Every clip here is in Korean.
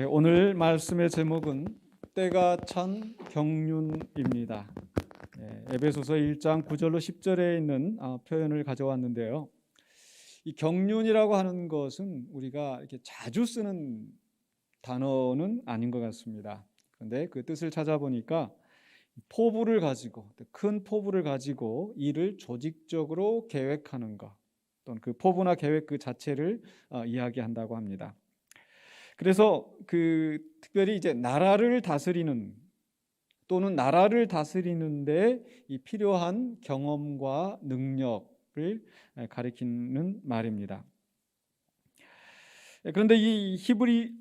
오늘 말씀의 제목은 때가 찬 경륜입니다. 에베소서 1장 9절로 10절에 있는 표현을 가져왔는데요. 이 경륜이라고 하는 것은 우리가 이렇게 자주 쓰는 단어는 아닌 것 같습니다. 그런데 그 뜻을 찾아보니까 포부를 가지고, 큰 포부를 가지고 일을 조직적으로 계획하는 것, 또는 그 포부나 계획 그 자체를 이야기한다고 합니다. 그래서 특별히 이제 나라를 다스리는 또는 나라를 다스리는데 이 필요한 경험과 능력을 가리키는 말입니다. 그런데 이 히브리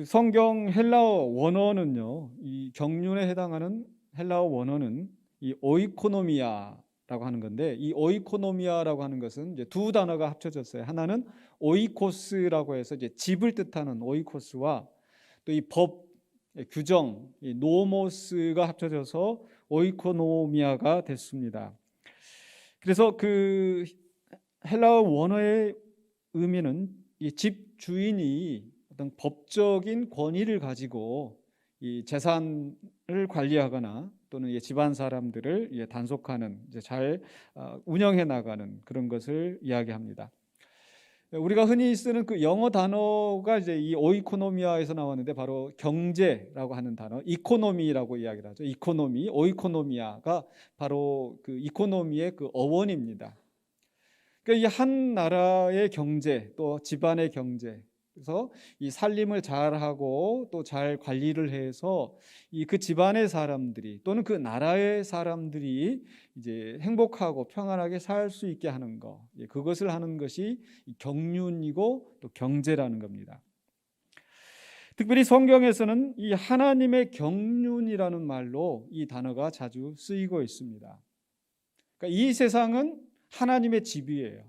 성경 헬라어 원어는요, 이 경륜에 해당하는 헬라어 원어는 이 오이코노미아라고 하는 건데, 이 오이코노미아라고 하는 것은 이제 두 단어가 합쳐졌어요. 하나는 오이코스라고 해서 이제 집을 뜻하는 오이코스와 또 이 법, 규정, 이 노모스가 합쳐져서 오이코노미아가 됐습니다. 그래서 그 헬라어 원어의 의미는 이 집 주인이 어떤 법적인 권위를 가지고 이 재산을 관리하거나 또는 이 집안 사람들을 단속하는, 이제 잘 운영해 나가는 그런 것을 이야기합니다. 우리가 흔히 쓰는 그 영어 단어가 이제 이 오이코노미아에서 나왔는데, 바로 경제라고 하는 단어, 이코노미라고 이야기를 하죠. 이코노미, 오이코노미아가 바로 그 이코노미의 그 어원입니다. 그러니까 이 한 나라의 경제, 또 집안의 경제, 그래서 이 살림을 잘하고 또 잘 관리를 해서 이 그 집안의 사람들이 또는 그 나라의 사람들이 이제 행복하고 평안하게 살 수 있게 하는 것, 그것을 하는 것이 경륜이고 또 경제라는 겁니다. 특별히 성경에서는 이 하나님의 경륜이라는 말로 이 단어가 자주 쓰이고 있습니다. 그러니까 이 세상은 하나님의 집이에요.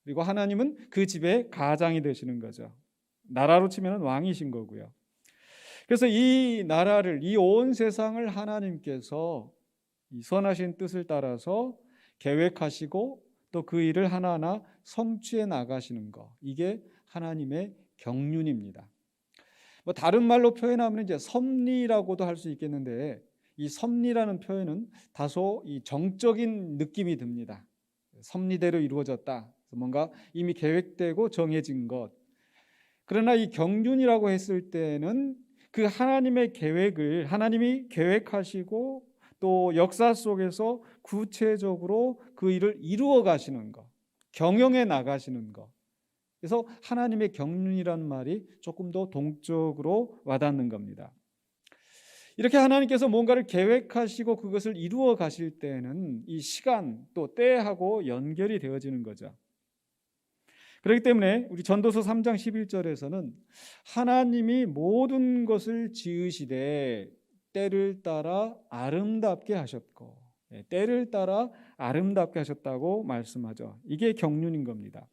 그리고 하나님은 그 집의 가장이 되시는 거죠. 나라로 치면 왕이신 거고요. 그래서 이 나라를, 이 온 세상을 하나님께서 이 선하신 뜻을 따라서 계획하시고 또 그 일을 하나하나 성취해 나가시는 것, 이게 하나님의 경륜입니다. 뭐 다른 말로 표현하면 이제 섭리라고도 할 수 있겠는데, 이 섭리라는 표현은 다소 이 정적인 느낌이 듭니다. 섭리대로 이루어졌다, 뭔가 이미 계획되고 정해진 것. 그러나 이 경륜이라고 했을 때는 그 하나님의 계획을 하나님이 계획하시고 또 역사 속에서 구체적으로 그 일을 이루어 가시는 것, 경영해 나가시는 것. 그래서 하나님의 경륜이라는 말이 조금 더 동적으로 와닿는 겁니다. 이렇게 하나님께서 뭔가를 계획하시고 그것을 이루어 가실 때는 이 시간 또 때하고 연결이 되어지는 거죠. 그렇기 때문에 우리 전도서 3장 11절에서는 하나님이 모든 것을 지으시되 때를 따라 아름답게 하셨고, 때를 따라 아름답게 하셨다고 말씀하죠. 이게 경륜인 겁니다.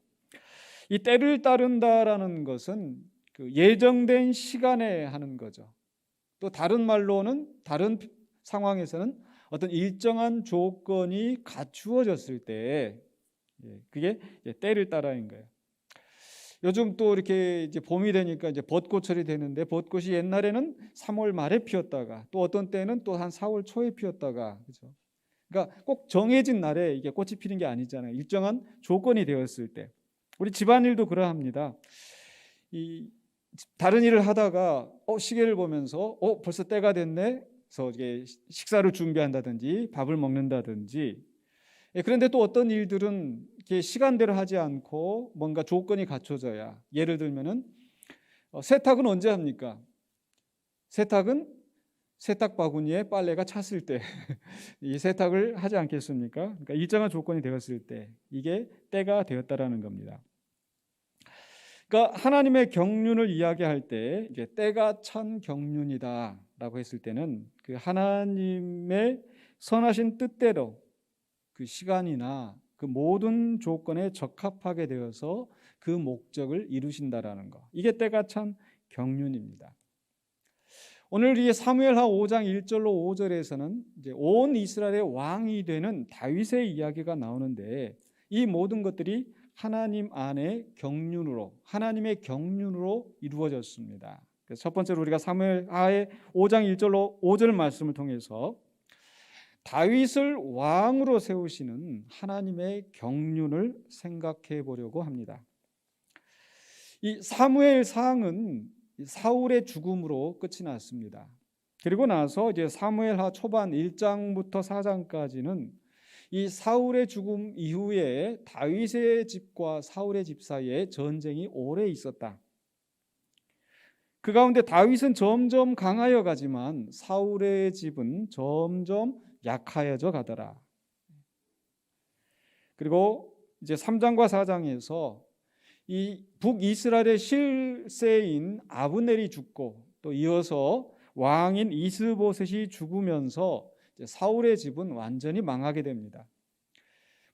이 때를 따른다라는 것은 그 예정된 시간에 하는 거죠. 또 다른 말로는, 다른 상황에서는 어떤 일정한 조건이 갖추어졌을 때, 그게 때를 따라인 거예요. 요즘 또 이렇게 이제 봄이 되니까 이제 벚꽃철이 되는데, 벚꽃이 옛날에는 3월 말에 피었다가 또 어떤 때는 또 한 4월 초에 피었다가, 그렇죠? 그러니까 꼭 정해진 날에 이게 꽃이 피는 게 아니잖아요. 일정한 조건이 되었을 때. 우리 집안일도 그러합니다. 이 다른 일을 하다가 시계를 보면서 벌써 때가 됐네. 그래서 이게 식사를 준비한다든지 밥을 먹는다든지. 그런데 또 어떤 일들은 이렇게 시간대로 하지 않고 뭔가 조건이 갖춰져야. 예를 들면은 세탁은 언제 합니까? 세탁은 세탁 바구니에 빨래가 찼을 때 이 세탁을 하지 않겠습니까? 그러니까 일정한 조건이 되었을 때, 이게 때가 되었다라는 겁니다. 그러니까 하나님의 경륜을 이야기할 때 이제 때가 찬 경륜이다라고 했을 때는 그 하나님의 선하신 뜻대로 그 시간이나 그 모든 조건에 적합하게 되어서 그 목적을 이루신다라는 거, 이게 때가 찬 경륜입니다. 오늘 이 사무엘하 5장 1절로 5절에서는 이제 온 이스라엘의 왕이 되는 다윗의 이야기가 나오는데, 이 모든 것들이 하나님 안의 경륜으로, 하나님의 경륜으로 이루어졌습니다. 그래서 첫 번째로 우리가 사무엘하의 5장 1절로 5절 말씀을 통해서 다윗을 왕으로 세우시는 하나님의 경륜을 생각해 보려고 합니다. 이 사무엘상은 사울의 죽음으로 끝이 났습니다. 그리고 나서 이제 사무엘하 초반 1장부터 4장까지는 이 사울의 죽음 이후에 다윗의 집과 사울의 집 사이에 전쟁이 오래 있었다. 그 가운데 다윗은 점점 강하여 가지만 사울의 집은 점점 약하여져 가더라. 그리고 이제 3장과 4장에서 이 북이스라엘의 실세인 아브넬이 죽고 또 이어서 왕인 이스보셋이 죽으면서 사울의 집은 완전히 망하게 됩니다.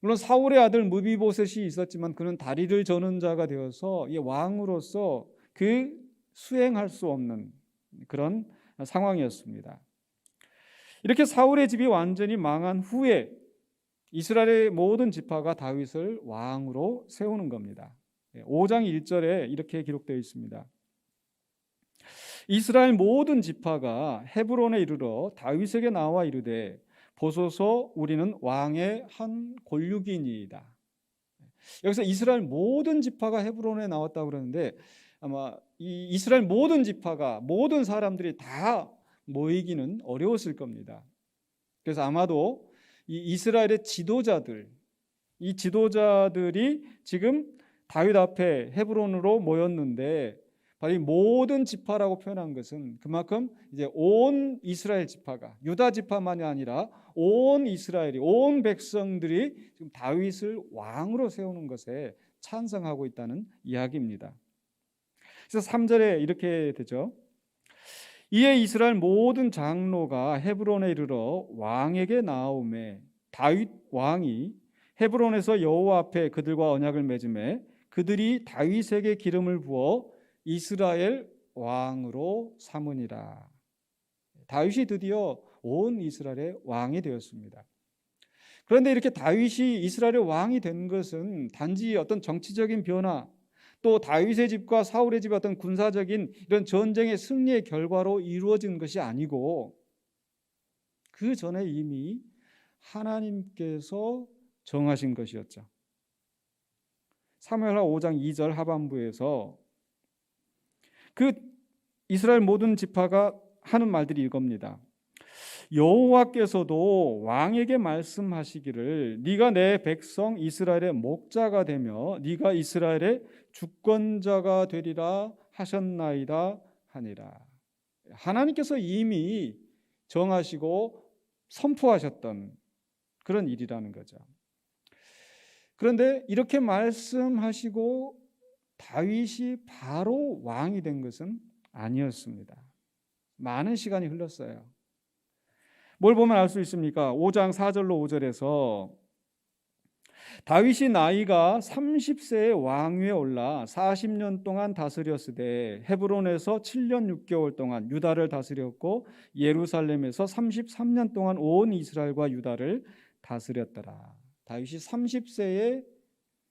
물론 사울의 아들 무비보셋이 있었지만 그는 다리를 저는 자가 되어서 이 왕으로서 그 수행할 수 없는 그런 상황이었습니다. 이렇게 사울의 집이 완전히 망한 후에 이스라엘의 모든 지파가 다윗을 왕으로 세우는 겁니다. 5장 1절에 이렇게 기록되어 있습니다. 이스라엘 모든 지파가 헤브론에 이르러 다윗에게 나와 이르되 보소서 우리는 왕의 한 골육이니이다. 여기서 이스라엘 모든 지파가 헤브론에 나왔다고 그러는데 아마 이 이스라엘 모든 지파가 모든 사람들이 다 모이기는 어려웠을 겁니다. 그래서 아마도 이 이스라엘의 지도자들, 이 지도자들이 지금 다윗 앞에 헤브론으로 모였는데 바로 이 모든 지파라고 표현한 것은 그만큼 이제 온 이스라엘 지파가 유다 지파만이 아니라 온 이스라엘이 온 백성들이 지금 다윗을 왕으로 세우는 것에 찬성하고 있다는 이야기입니다. 그래서 3절에 이렇게 되죠. 이에 이스라엘 모든 장로가 헤브론에 이르러 왕에게 나아오매 다윗 왕이 헤브론에서 여호와 앞에 그들과 언약을 맺음에 그들이 다윗에게 기름을 부어 이스라엘 왕으로 삼으니라. 다윗이 드디어 온 이스라엘의 왕이 되었습니다. 그런데 이렇게 다윗이 이스라엘의 왕이 된 것은 단지 어떤 정치적인 변화 또 다윗의 집과 사울의 집의 어떤 군사적인 이런 전쟁의 승리의 결과로 이루어진 것이 아니고 그 전에 이미 하나님께서 정하신 것이었죠. 사무엘하 5장 2절 하반부에서 그 이스라엘 모든 지파가 하는 말들이 이겁니다. 여호와께서도 왕에게 말씀하시기를 네가 내 백성 이스라엘의 목자가 되며 네가 이스라엘의 주권자가 되리라 하셨나이다 하니라. 하나님께서 이미 정하시고 선포하셨던 그런 일이라는 거죠. 그런데 이렇게 말씀하시고 다윗이 바로 왕이 된 것은 아니었습니다. 많은 시간이 흘렀어요. 뭘 보면 알 수 있습니까? 5장 4절로 5절에서 다윗이 나이가 30세에 왕위에 올라 40년 동안 다스렸으되 헤브론에서 7년 6개월 동안 유다를 다스렸고 예루살렘에서 33년 동안 온 이스라엘과 유다를 다스렸더라. 다윗이 30세에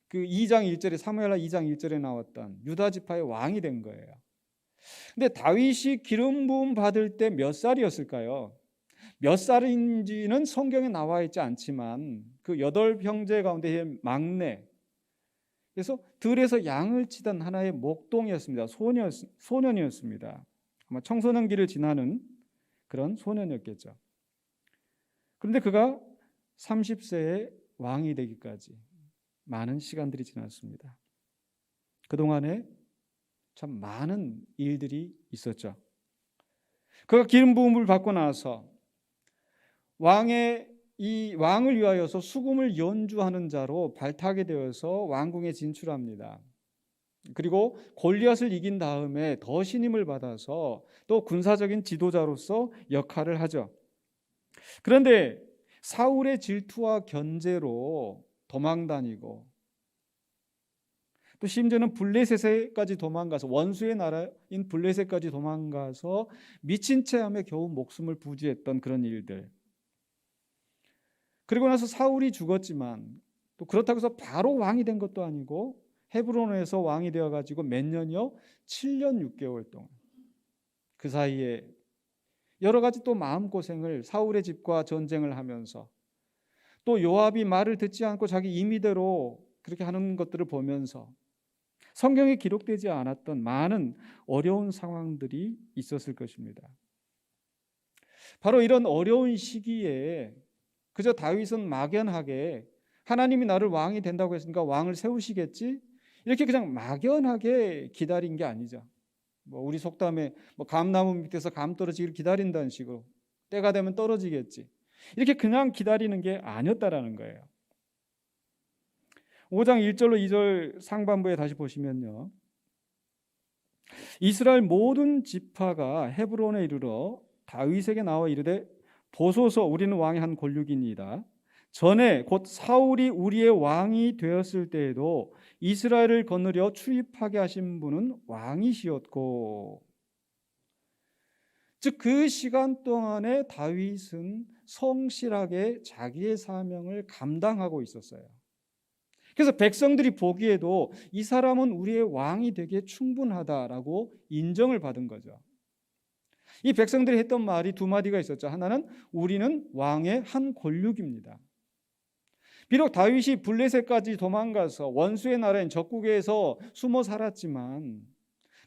그 2장 1절에 사무엘하 2장 1절에 나왔던 유다 지파의 왕이 된 거예요. 근데 다윗이 기름 부음 받을 때 몇 살이었을까요? 몇 살인지는 성경에 나와 있지 않지만 그 8형제 가운데의 막내, 그래서 들에서 양을 치던 하나의 목동이었습니다. 소년이었습니다. 아마 청소년기를 지나는 그런 소년이었겠죠. 그런데 그가 30세에 왕이 되기까지 많은 시간들이 지났습니다. 그동안에 참 많은 일들이 있었죠. 그가 기름 부음을 받고 나서 이 왕을 위하여서 수금을 연주하는 자로 발탁이 되어서 왕궁에 진출합니다. 그리고 골리앗을 이긴 다음에 더 신임을 받아서 또 군사적인 지도자로서 역할을 하죠. 그런데 사울의 질투와 견제로 도망다니고 또 심지어는 블레셋에까지 도망가서 원수의 나라인 블레셋까지 도망가서 미친 채함에 겨우 목숨을 부지했던 그런 일들. 그리고 나서 사울이 죽었지만 또 그렇다고 해서 바로 왕이 된 것도 아니고 헤브론에서 왕이 되어가지고 몇 년이요? 7년 6개월 동안. 그 사이에 여러 가지 또 마음고생을 사울의 집과 전쟁을 하면서 또 요압이 말을 듣지 않고 자기 임의대로 그렇게 하는 것들을 보면서 성경에 기록되지 않았던 많은 어려운 상황들이 있었을 것입니다. 바로 이런 어려운 시기에 그저 다윗은 막연하게 하나님이 나를 왕이 된다고 했으니까 왕을 세우시겠지? 이렇게 그냥 막연하게 기다린 게 아니죠. 우리 속담에 감나무 밑에서 감 떨어지기를 기다린다는 식으로 때가 되면 떨어지겠지. 이렇게 그냥 기다리는 게 아니었다라는 거예요. 5장 1절로 2절 상반부에 다시 보시면요. 이스라엘 모든 지파가 헤브론에 이르러 다윗에게 나와 이르되 보소서 우리는 왕의 한 권력이니이다. 전에 곧 사울이 우리의 왕이 되었을 때에도 이스라엘을 거느려 출입하게 하신 분은 왕이시었고, 즉 그 시간 동안에 다윗은 성실하게 자기의 사명을 감당하고 있었어요. 그래서 백성들이 보기에도 이 사람은 우리의 왕이 되기에 충분하다라고 인정을 받은 거죠. 이 백성들이 했던 말이 두 마디가 있었죠. 하나는 우리는 왕의 한 권력입니다. 비록 다윗이 블레셋까지 도망가서 원수의 나라인 적국에서 숨어 살았지만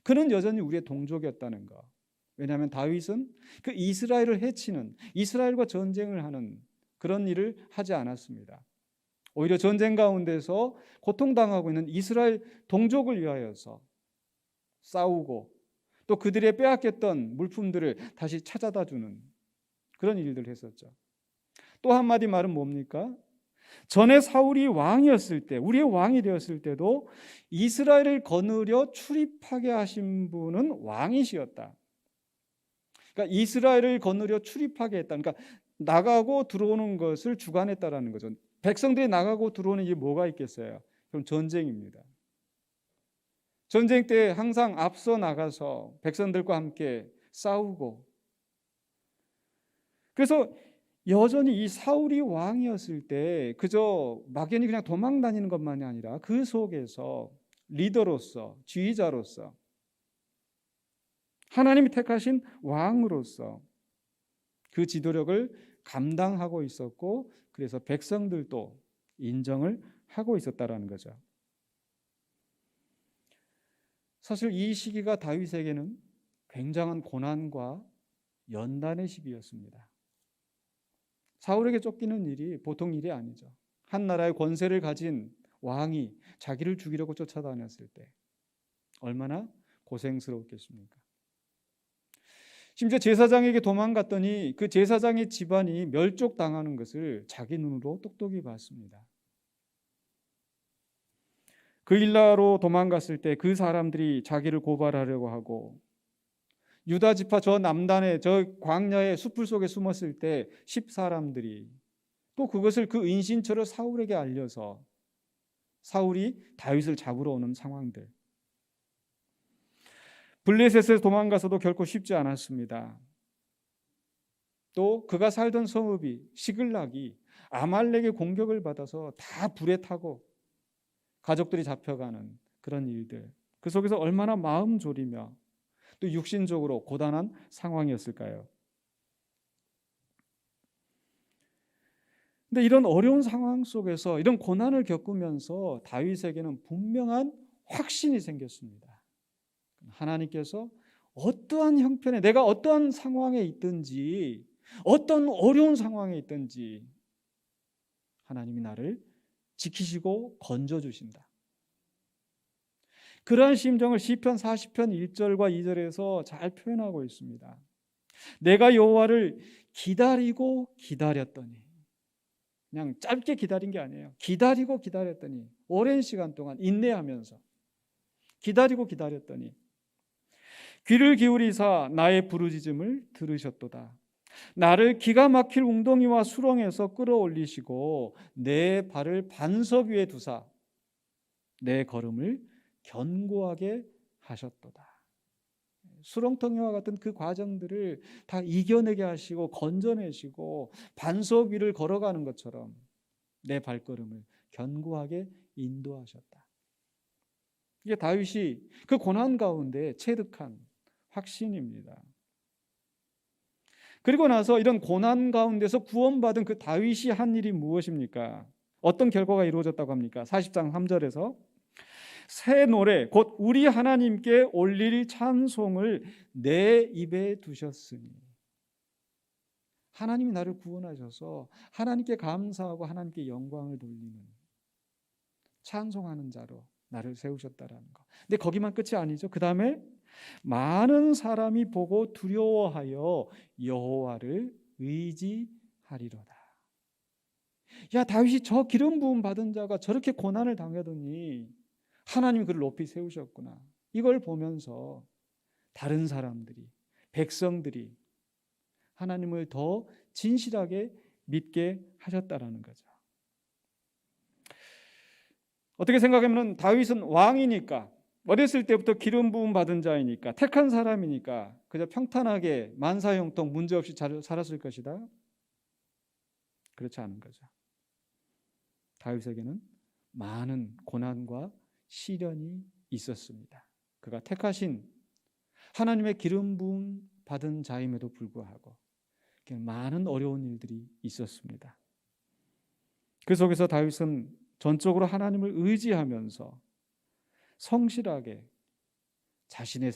그는 여전히 우리의 동족이었다는 거. 왜냐하면 다윗은 그 이스라엘을 해치는, 이스라엘과 전쟁을 하는 그런 일을 하지 않았습니다. 오히려 전쟁 가운데서 고통당하고 있는 이스라엘 동족을 위하여서 싸우고 또 그들의 빼앗겼던 물품들을 다시 찾아다 주는 그런 일들을 했었죠. 또 한마디 말은 뭡니까? 전에 사울이 왕이었을 때, 우리의 왕이 되었을 때도 이스라엘을 거느려 출입하게 하신 분은 왕이시었다. 그러니까 이스라엘을 거느려 출입하게 했다. 그러니까 나가고 들어오는 것을 주관했다라는 거죠. 백성들이 나가고 들어오는 일이 뭐가 있겠어요? 그럼 전쟁입니다. 전쟁 때 항상 앞서 나가서 백성들과 함께 싸우고, 그래서 여전히 이 사울이 왕이었을 때 그저 막연히 그냥 도망 다니는 것만이 아니라 그 속에서 리더로서, 지휘자로서, 하나님이 택하신 왕으로서 그 지도력을 감당하고 있었고, 그래서 백성들도 인정을 하고 있었다라는 거죠. 사실 이 시기가 다윗에게는 굉장한 고난과 연단의 시기였습니다. 사울에게 쫓기는 일이 보통 일이 아니죠. 한 나라의 권세를 가진 왕이 자기를 죽이려고 쫓아다녔을 때 얼마나 고생스러웠겠습니까? 심지어 제사장에게 도망갔더니 그 제사장의 집안이 멸족당하는 것을 자기 눈으로 똑똑히 봤습니다. 그 일나라로 도망갔을 때 그 사람들이 자기를 고발하려고 하고, 유다 지파 저 남단의 저 광야의 숲을 속에 숨었을 때 10사람들이 또 그것을 그 인신처럼 사울에게 알려서 사울이 다윗을 잡으러 오는 상황들. 블레셋에서 도망가서도 결코 쉽지 않았습니다. 또 그가 살던 성읍이 시글락이 아말렉의 공격을 받아서 다 불에 타고 가족들이 잡혀가는 그런 일들, 그 속에서 얼마나 마음 졸이며 또 육신적으로 고단한 상황이었을까요? 근데 이런 어려운 상황 속에서 이런 고난을 겪으면서 다윗에게는 분명한 확신이 생겼습니다. 하나님께서 어떠한 형편에, 내가 어떠한 상황에 있든지, 어떤 어려운 상황에 있든지 하나님이 나를 지키시고 건져주신다. 그러한 심정을 시편 40편 1절과 2절에서 잘 표현하고 있습니다. 내가 여호와를 기다리고 기다렸더니, 그냥 짧게 기다린 게 아니에요. 기다리고 기다렸더니, 오랜 시간 동안 인내하면서 기다리고 기다렸더니 귀를 기울이사 나의 부르짖음을 들으셨도다. 나를 기가 막힐 웅덩이와 수렁에서 끌어올리시고 내 발을 반석 위에 두사 내 걸음을 견고하게 하셨도다. 수렁텅이와 같은 그 과정들을 다 이겨내게 하시고 건져내시고 반석 위를 걸어가는 것처럼 내 발걸음을 견고하게 인도하셨다. 이게 다윗이 그 고난 가운데 체득한 확신입니다. 그리고 나서 이런 고난 가운데서 구원받은 그 다윗이 한 일이 무엇입니까? 어떤 결과가 이루어졌다고 합니까? 40장 3절에서 새 노래 곧 우리 하나님께 올릴 찬송을 내 입에 두셨으니, 하나님이 나를 구원하셔서 하나님께 감사하고 하나님께 영광을 돌리는, 찬송하는 자로 나를 세우셨다라는 거. 근데 거기만 끝이 아니죠. 그 다음에 많은 사람이 보고 두려워하여 여호와를 의지하리로다. 야, 다윗이 저 기름 부음 받은 자가 저렇게 고난을 당하더니 하나님이 그를 높이 세우셨구나. 이걸 보면서 다른 사람들이, 백성들이 하나님을 더 진실하게 믿게 하셨다라는 거죠. 어떻게 생각하면 다윗은 왕이니까, 어렸을 때부터 기름 부음 받은 자이니까, 택한 사람이니까 그저 평탄하게 만사형통 문제없이 살았을 것이다. 그렇지 않은 거죠. 다윗에게는 많은 고난과 시련이 있었습니다. 그가 택하신 하나님의 기름 부음 받은 자임에도 불구하고 많은 어려운 일들이 있었습니다. 그 속에서 다윗은 전적으로 하나님을 의지하면서 성실하게 자신의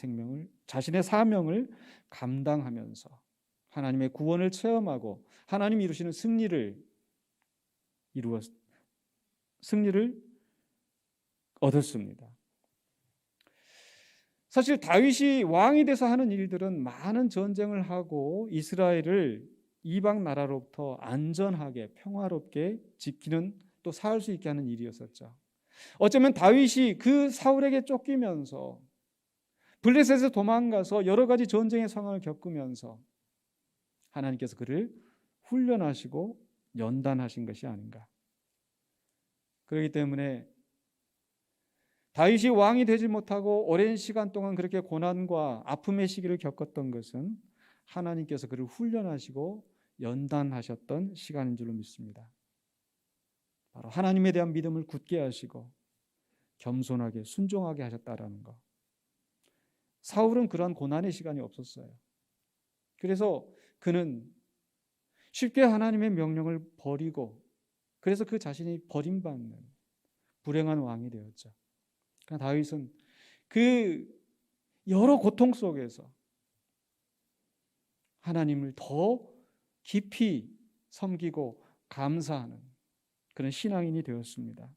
사명을 감당하면서 하나님의 구원을 체험하고 하나님이 이루시는 승리를 얻었습니다. 사실 다윗이 왕이 돼서 하는 일들은 많은 전쟁을 하고 이스라엘을 이방 나라로부터 안전하게 평화롭게 지키는, 또 살 수 있게 하는 일이었었죠. 어쩌면 다윗이 그 사울에게 쫓기면서 블레셋에서 도망가서 여러 가지 전쟁의 상황을 겪으면서 하나님께서 그를 훈련하시고 연단하신 것이 아닌가. 그렇기 때문에 다윗이 왕이 되지 못하고 오랜 시간 동안 그렇게 고난과 아픔의 시기를 겪었던 것은 하나님께서 그를 훈련하시고 연단하셨던 시간인 줄로 믿습니다. 바로 하나님에 대한 믿음을 굳게 하시고 겸손하게 순종하게 하셨다라는 것. 사울은 그러한 고난의 시간이 없었어요. 그래서 그는 쉽게 하나님의 명령을 버리고, 그래서 그 자신이 버림받는 불행한 왕이 되었죠. 그러나 다윗은 그 여러 고통 속에서 하나님을 더 깊이 섬기고 감사하는 그런 신앙인이 되었습니다.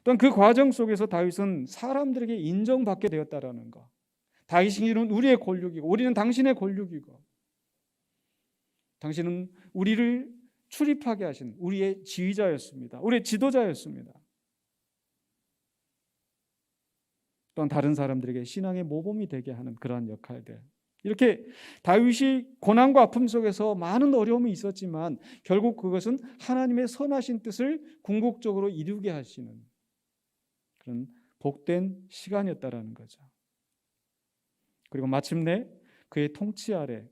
또한 그 과정 속에서 다윗은 사람들에게 인정받게 되었다라는 것. 다윗은 우리의 권력이고 우리는 당신의 권력이고 당신은 우리를 출입하게 하신 우리의 지휘자였습니다. 우리의 지도자였습니다. 또한 다른 사람들에게 신앙의 모범이 되게 하는 그러한 역할들. 이렇게 다윗이 고난과 아픔 속에서 많은 어려움이 있었지만 결국 그것은 하나님의 선하신 뜻을 궁극적으로 이루게 하시는 그런 복된 시간이었다라는 거죠. 그리고 마침내 그의 통치 아래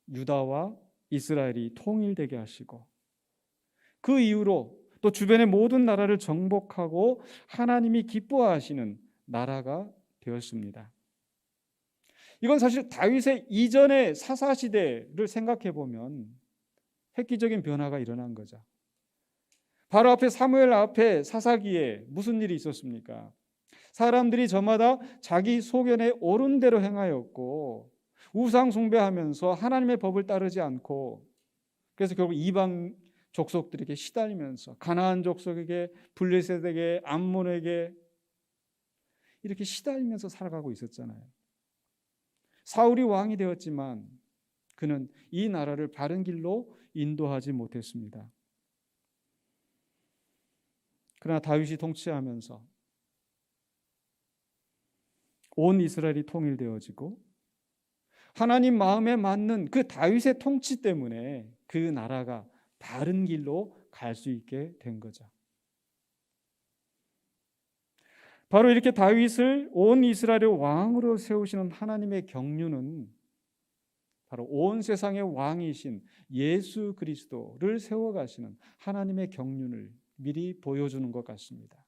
유다와 이스라엘이 통일되게 하시고 그 이후로 또 주변의 모든 나라를 정복하고 하나님이 기뻐하시는 나라가 되었습니다. 이건 사실 다윗의 이전의 사사시대를 생각해 보면 획기적인 변화가 일어난 거죠. 바로 앞에 사무엘 앞에 사사기에 무슨 일이 있었습니까? 사람들이 저마다 자기 소견에 옳은 대로 행하였고 우상 숭배하면서 하나님의 법을 따르지 않고, 그래서 결국 이방 족속들에게 시달리면서 가나안 족속에게, 블레셋에게, 암몬에게 이렇게 시달리면서 살아가고 있었잖아요. 사울이 왕이 되었지만 그는 이 나라를 바른 길로 인도하지 못했습니다. 그러나 다윗이 통치하면서 온 이스라엘이 통일되어지고 하나님 마음에 맞는 그 다윗의 통치 때문에 그 나라가 바른 길로 갈 수 있게 된 거죠. 바로 이렇게 다윗을 온 이스라엘의 왕으로 세우시는 하나님의 경륜은 바로 온 세상의 왕이신 예수 그리스도를 세워가시는 하나님의 경륜을 미리 보여주는 것 같습니다.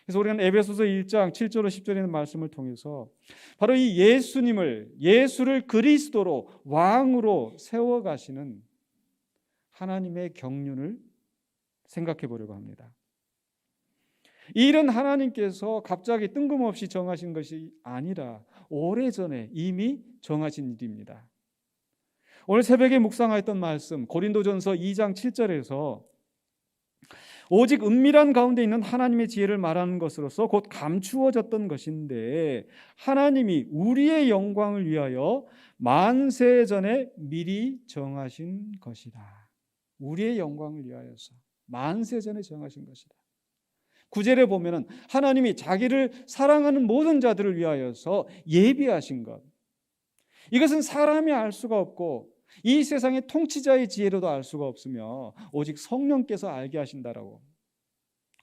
그래서 우리는 에베소서 1장 7절로 10절에 있는 말씀을 통해서 바로 이 예수를 그리스도로 왕으로 세워가시는 하나님의 경륜을 생각해 보려고 합니다. 이 일은 하나님께서 갑자기 뜬금없이 정하신 것이 아니라 오래전에 이미 정하신 일입니다. 오늘 새벽에 묵상하였던 말씀 고린도전서 2장 7절에서 오직 은밀한 가운데 있는 하나님의 지혜를 말하는 것으로서 곧 감추어졌던 것인데 하나님이 우리의 영광을 위하여 만세 전에 미리 정하신 것이다. 우리의 영광을 위하여서 만세 전에 정하신 것이다. 9절에 보면은 하나님이 자기를 사랑하는 모든 자들을 위하여서 예비하신 것. 이것은 사람이 알 수가 없고 이 세상의 통치자의 지혜로도 알 수가 없으며 오직 성령께서 알게 하신다라고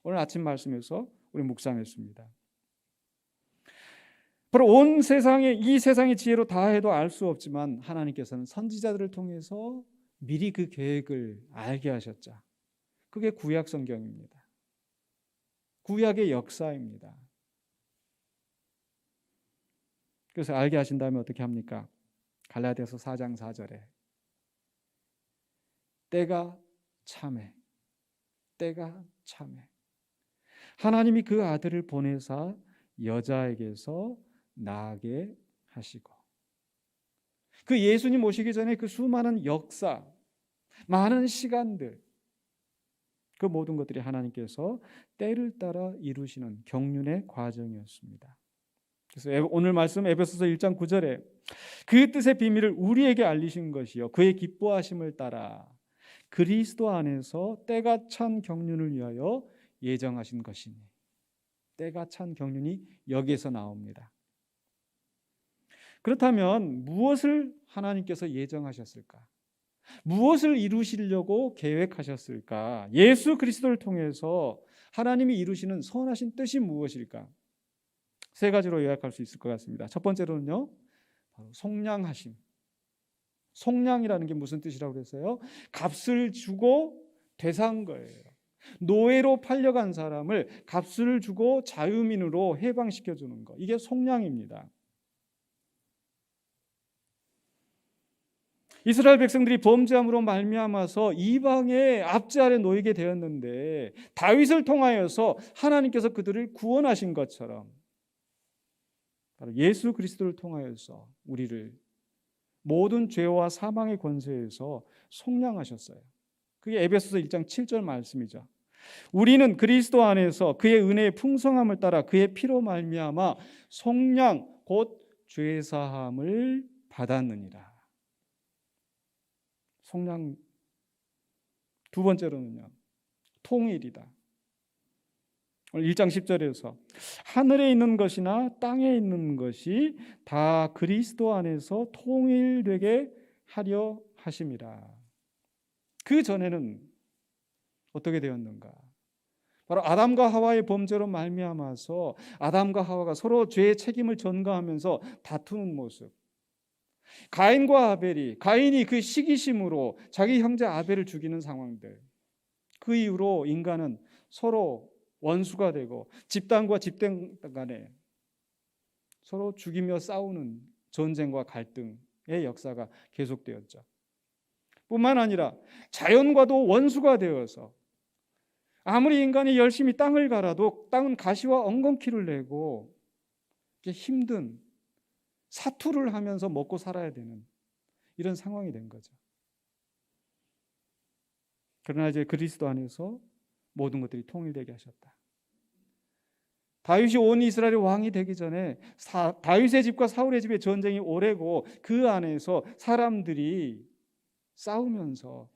오늘 아침 말씀에서 우리 묵상했습니다. 바로 온 세상의 이 세상의 지혜로 다 해도 알 수 없지만 하나님께서는 선지자들을 통해서 미리 그 계획을 알게 하셨죠. 그게 구약 성경입니다. 구약의 역사입니다. 그래서 알게 하신 다음에 어떻게 합니까? 갈라디아서 4장 4절에 때가 참해 하나님이 그 아들을 보내사 여자에게서 나게 하시고 그 예수님 오시기 전에 그 수많은 역사 많은 시간들 그 모든 것들이 하나님께서 때를 따라 이루시는 경륜의 과정이었습니다. 그래서 오늘 말씀 에베소서 1장 9절에 그 뜻의 비밀을 우리에게 알리신 것이요 그의 기뻐하심을 따라 그리스도 안에서 때가 찬 경륜을 위하여 예정하신 것이니 때가 찬 경륜이 여기에서 나옵니다. 그렇다면 무엇을 하나님께서 예정하셨을까? 무엇을 이루시려고 계획하셨을까? 예수 그리스도를 통해서 하나님이 이루시는 선하신 뜻이 무엇일까? 세 가지로 요약할 수 있을 것 같습니다. 첫 번째로는요, 바로 속량하심. 속량이라는 게 무슨 뜻이라고 그랬어요? 값을 주고 되산 거예요. 노예로 팔려간 사람을 값을 주고 자유민으로 해방시켜 주는 거. 이게 속량입니다. 이스라엘 백성들이 범죄함으로 말미암아서 이방의 압제 아래 놓이게 되었는데 다윗을 통하여서 하나님께서 그들을 구원하신 것처럼 바로 예수 그리스도를 통하여서 우리를 모든 죄와 사망의 권세에서 속량하셨어요. 그게 에베소서 1장 7절 말씀이죠. 우리는 그리스도 안에서 그의 은혜의 풍성함을 따라 그의 피로 말미암아 속량 곧 죄사함을 받았느니라. 속량. 두 번째로는요, 통일이다. 오늘 1장 10절에서 하늘에 있는 것이나 땅에 있는 것이 다 그리스도 안에서 통일되게 하려 하심이라. 그 전에는 어떻게 되었는가? 바로 아담과 하와의 범죄로 말미암아서 아담과 하와가 서로 죄의 책임을 전가하면서 다투는 모습. 가인과 아벨이 가인이 그 시기심으로 자기 형제 아벨을 죽이는 상황들. 그 이후로 인간은 서로 원수가 되고 집단과 집단 간에 서로 죽이며 싸우는 전쟁과 갈등의 역사가 계속되었죠. 뿐만 아니라 자연과도 원수가 되어서 아무리 인간이 열심히 땅을 갈아도 땅은 가시와 엉겅퀴를 내고 힘든 사투를 하면서 먹고 살아야 되는 이런 상황이 된 거죠. 그러나 이제 그리스도 안에서 모든 것들이 통일되게 하셨다. 다윗이 온 이스라엘의 왕이 되기 전에 다윗의 집과 사울의 집의 전쟁이 오래고 그 안에서 사람들이 싸우면서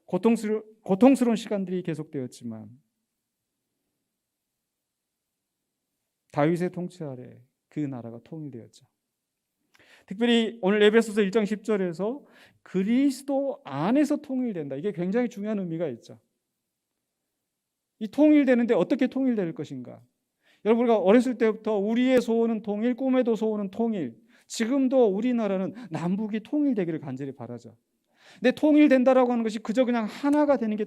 고통스러운 시간들이 계속되었지만 다윗의 통치 아래 그 나라가 통일되었죠. 특별히 오늘 에베소서 1장 10절에서 그리스도 안에서 통일된다. 이게 굉장히 중요한 의미가 있죠. 이 통일되는데 어떻게 통일될 것인가? 여러분, 우리가 어렸을 때부터 우리의 소원은 통일, 꿈에도 소원은 통일. 지금도 우리나라는 남북이 통일되기를 간절히 바라죠. 근데 통일된다라고 하는 것이 그저 그냥 하나가 되는 게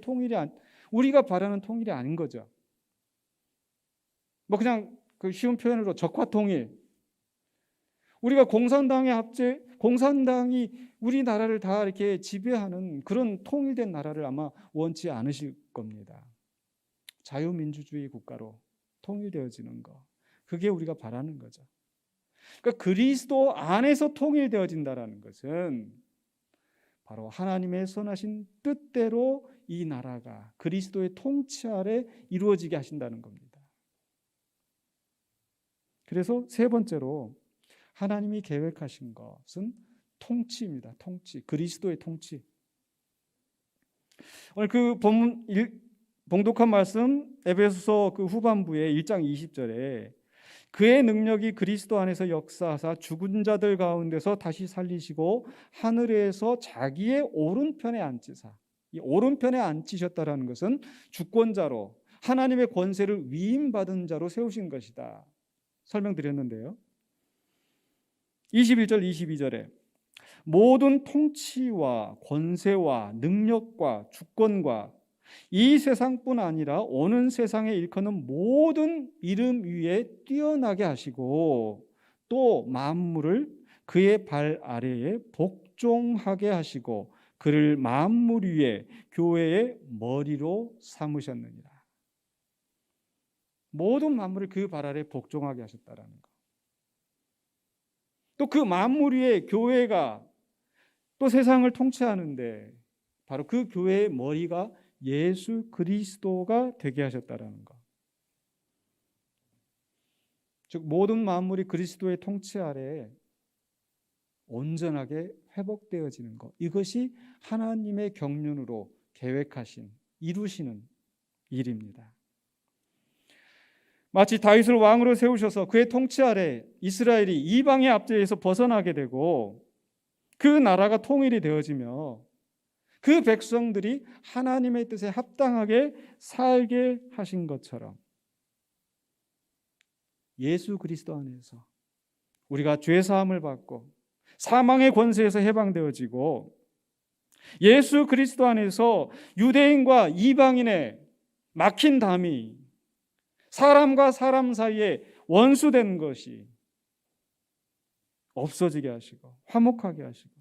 우리가 바라는 통일이 아닌 거죠. 뭐 그냥 그 쉬운 표현으로 적화통일. 우리가 공산당이 우리나라를 다 이렇게 지배하는 그런 통일된 나라를 아마 원치 않으실 겁니다. 자유민주주의 국가로 통일되어지는 거. 그게 우리가 바라는 거죠. 그러니까 그리스도 안에서 통일되어진다라는 것은 바로 하나님의 선하신 뜻대로 이 나라가 그리스도의 통치 아래 이루어지게 하신다는 겁니다. 그래서 세 번째로 하나님이 계획하신 것은 통치입니다. 통치, 그리스도의 통치. 오늘 그 본문 봉독한 말씀 에베소서 그 후반부에 1장 20절에 그의 능력이 그리스도 안에서 역사하사 죽은 자들 가운데서 다시 살리시고 하늘에서 자기의 오른편에 앉히사. 이 오른편에 앉히셨다라는 것은 주권자로 하나님의 권세를 위임받은 자로 세우신 것이다. 설명드렸는데요. 21절 22절에 모든 통치와 권세와 능력과 주권과 이 세상뿐 아니라 오는 세상에 일컫는 모든 이름 위에 뛰어나게 하시고 또 만물을 그의 발 아래에 복종하게 하시고 그를 만물 위에 교회의 머리로 삼으셨느니라. 모든 만물을 그 발 아래에 복종하게 하셨다라는 것. 또 그 만물 위에 교회가 또 세상을 통치하는데 바로 그 교회의 머리가 예수 그리스도가 되게 하셨다라는 것. 즉 모든 만물이 그리스도의 통치 아래 온전하게 회복되어지는 것. 이것이 하나님의 경륜으로 계획하신 이루시는 일입니다. 마치 다윗을 왕으로 세우셔서 그의 통치 아래 이스라엘이 이방의 압제에서 벗어나게 되고 그 나라가 통일이 되어지며 그 백성들이 하나님의 뜻에 합당하게 살게 하신 것처럼 예수 그리스도 안에서 우리가 죄 사함을 받고 사망의 권세에서 해방되어지고 예수 그리스도 안에서 유대인과 이방인의 막힌 담이 사람과 사람 사이에 원수된 것이 없어지게 하시고 화목하게 하시고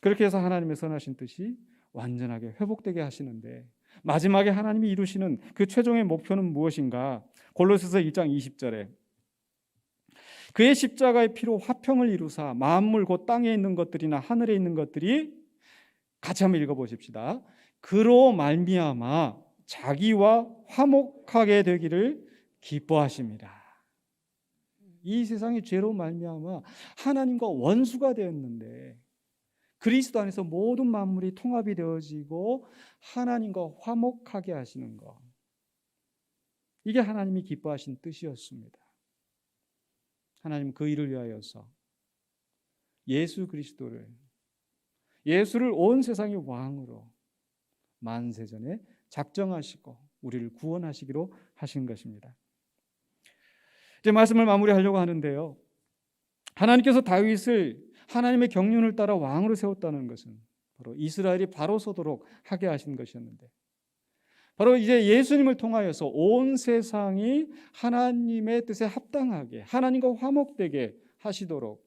그렇게 해서 하나님의 선하신 뜻이 완전하게 회복되게 하시는데 마지막에 하나님이 이루시는 그 최종의 목표는 무엇인가? 골로새서 1장 20절에 그의 십자가의 피로 화평을 이루사 만물 곧 땅에 있는 것들이나 하늘에 있는 것들이 같이 한번 읽어보십시다. 그로 말미암아 자기와 화목하게 되기를 기뻐하십니다. 이 세상이 죄로 말미암아 하나님과 원수가 되었는데 그리스도 안에서 모든 만물이 통합이 되어지고 하나님과 화목하게 하시는 것. 이게 하나님이 기뻐하신 뜻이었습니다. 하나님 그 일을 위하여서 예수를 온 세상의 왕으로 만세전에 작정하시고 우리를 구원하시기로 하신 것입니다. 이제 말씀을 마무리하려고 하는데요. 하나님께서 다윗을 하나님의 경륜을 따라 왕으로 세웠다는 것은 바로 이스라엘이 바로 서도록 하게 하신 것이었는데 바로 이제 예수님을 통하여서 온 세상이 하나님의 뜻에 합당하게 하나님과 화목되게 하시도록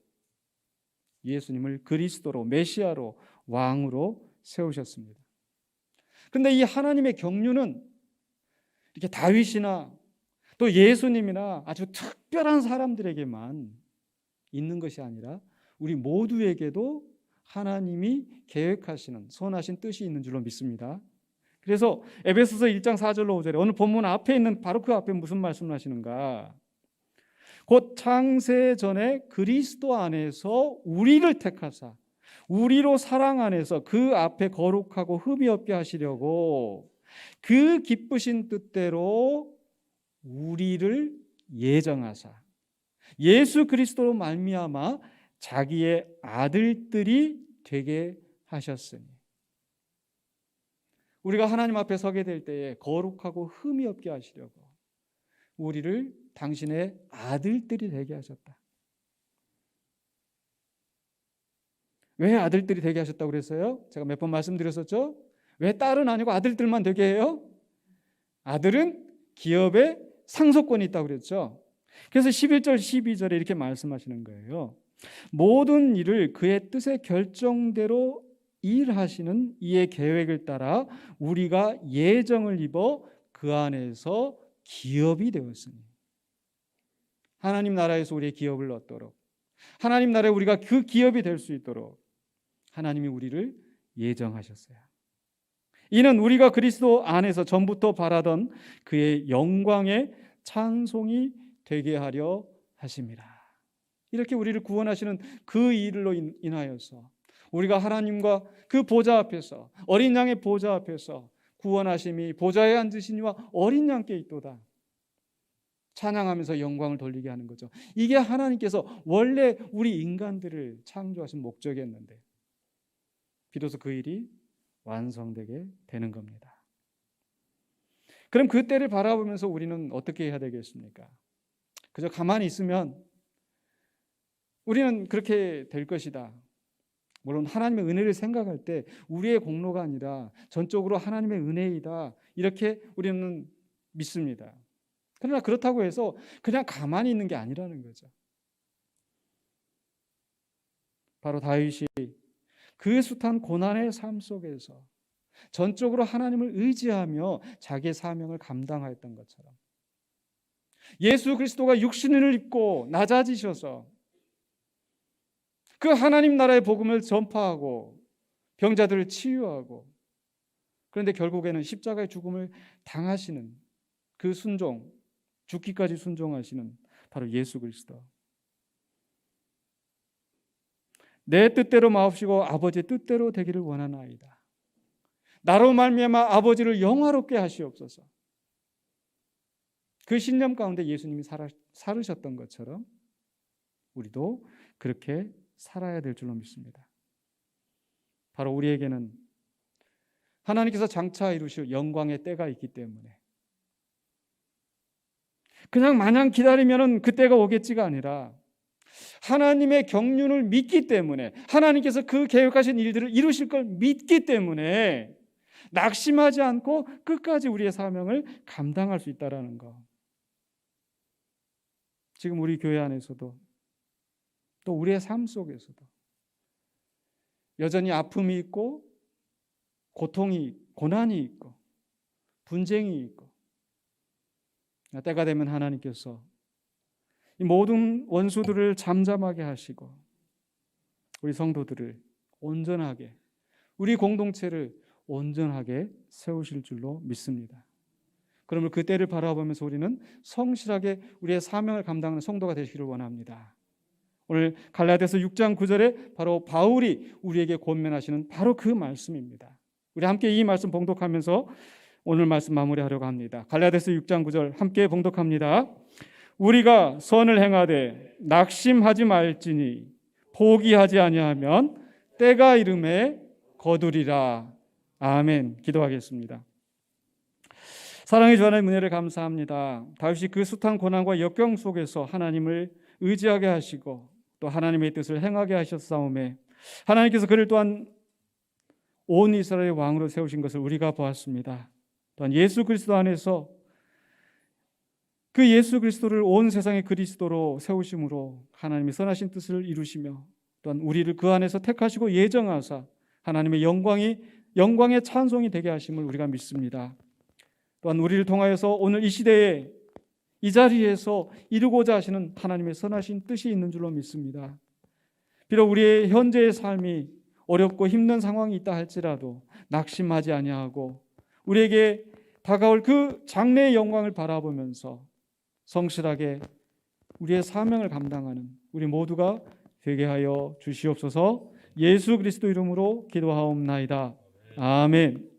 예수님을 그리스도로 메시아로 왕으로 세우셨습니다. 그런데 이 하나님의 경륜은 이렇게 다윗이나 또 예수님이나 아주 특별한 사람들에게만 있는 것이 아니라 우리 모두에게도 하나님이 계획하시는 선하신 뜻이 있는 줄로 믿습니다. 그래서 에베소서 1장 4절로 5절에 오늘 본문 앞에 있는 바로 그 앞에 무슨 말씀을 하시는가? 곧 창세 전에 그리스도 안에서 우리를 택하사 우리로 사랑 안에서 그 앞에 거룩하고 흠이 없게 하시려고 그 기쁘신 뜻대로 우리를 예정하사 예수 그리스도로 말미암아 자기의 아들들이 되게 하셨으니 우리가 하나님 앞에 서게 될 때에 거룩하고 흠이 없게 하시려고 우리를 당신의 아들들이 되게 하셨다. 왜 아들들이 되게 하셨다고 그랬어요? 제가 몇 번 말씀드렸었죠? 왜 딸은 아니고 아들들만 되게 해요? 아들은 기업의 상속권이 있다고 그랬죠. 그래서 11절 12절에 이렇게 말씀하시는 거예요. 모든 일을 그의 뜻의 결정대로 일하시는 이의 계획을 따라 우리가 예정을 입어 그 안에서 기업이 되었으니, 하나님 나라에서 우리의 기업을 얻도록, 하나님 나라에 우리가 그 기업이 될 수 있도록 하나님이 우리를 예정하셨어요. 이는 우리가 그리스도 안에서 전부터 바라던 그의 영광의 찬송이 되게 하려 하심이라. 이렇게 우리를 구원하시는 그 일로 인하여서 우리가 하나님과 그 보좌 앞에서, 어린 양의 보좌 앞에서 구원하심이 보좌에 앉으시니와 어린 양께 있도다 찬양하면서 영광을 돌리게 하는 거죠. 이게 하나님께서 원래 우리 인간들을 창조하신 목적이었는데 비로소 그 일이 완성되게 되는 겁니다. 그럼 그 때를 바라보면서 우리는 어떻게 해야 되겠습니까? 그저 가만히 있으면 우리는 그렇게 될 것이다. 물론 하나님의 은혜를 생각할 때 우리의 공로가 아니라 전적으로 하나님의 은혜이다, 이렇게 우리는 믿습니다. 그러나 그렇다고 해서 그냥 가만히 있는 게 아니라는 거죠. 바로 다윗이 그 숱한 고난의 삶 속에서 전적으로 하나님을 의지하며 자기의 사명을 감당하였던 것처럼 예수 그리스도가 육신을 입고 낮아지셔서 그 하나님 나라의 복음을 전파하고 병자들을 치유하고, 그런데 결국에는 십자가의 죽음을 당하시는 그 순종, 죽기까지 순종하시는 바로 예수 그리스도. 내 뜻대로 마옵시고 아버지의 뜻대로 되기를 원하나이다. 나로 말미암아 아버지를 영화롭게 하시옵소서. 그 신념 가운데 예수님이 살으셨던 것처럼 우리도 그렇게 살아야 될 줄로 믿습니다. 바로 우리에게는 하나님께서 장차 이루실 영광의 때가 있기 때문에 그냥 마냥 기다리면 그 때가 오겠지가 아니라 하나님의 경륜을 믿기 때문에, 하나님께서 그 계획하신 일들을 이루실 걸 믿기 때문에 낙심하지 않고 끝까지 우리의 사명을 감당할 수 있다는 거. 지금 우리 교회 안에서도 또 우리의 삶 속에서도 여전히 아픔이 있고 고통이, 고난이 있고 분쟁이 있고, 때가 되면 하나님께서 이 모든 원수들을 잠잠하게 하시고 우리 성도들을 온전하게, 우리 공동체를 온전하게 세우실 줄로 믿습니다. 그러면 그 때를 바라보면서 우리는 성실하게 우리의 사명을 감당하는 성도가 되시기를 원합니다. 오늘 갈라디아서 6장 9절에 바로 바울이 우리에게 권면하시는 바로 그 말씀입니다. 우리 함께 이 말씀 봉독하면서 오늘 말씀 마무리하려고 합니다. 갈라디아서 6장 9절 함께 봉독합니다. 우리가 선을 행하되 낙심하지 말지니 포기하지 아니하면 때가 이름에 거두리라. 아멘. 기도하겠습니다. 사랑의 주 하나님, 은혜를 감사합니다. 다윗이 그 숱한 고난과 역경 속에서 하나님을 의지하게 하시고 또 하나님의 뜻을 행하게 하셨사오매 하나님께서 그를 또한 온 이스라엘의 왕으로 세우신 것을 우리가 보았습니다. 또한 예수 그리스도 안에서 그 예수 그리스도를 온 세상의 그리스도로 세우심으로 하나님의 선하신 뜻을 이루시며 또한 우리를 그 안에서 택하시고 예정하사 하나님의 영광의 찬송이 되게 하심을 우리가 믿습니다. 또한 우리를 통하여서 오늘 이 시대에 이 자리에서 이루고자 하시는 하나님의 선하신 뜻이 있는 줄로 믿습니다. 비록 우리의 현재의 삶이 어렵고 힘든 상황이 있다 할지라도 낙심하지 아니하고 우리에게 다가올 그 장래의 영광을 바라보면서 성실하게 우리의 사명을 감당하는 우리 모두가 되게 하여 주시옵소서. 예수 그리스도 이름으로 기도하옵나이다. 아멘.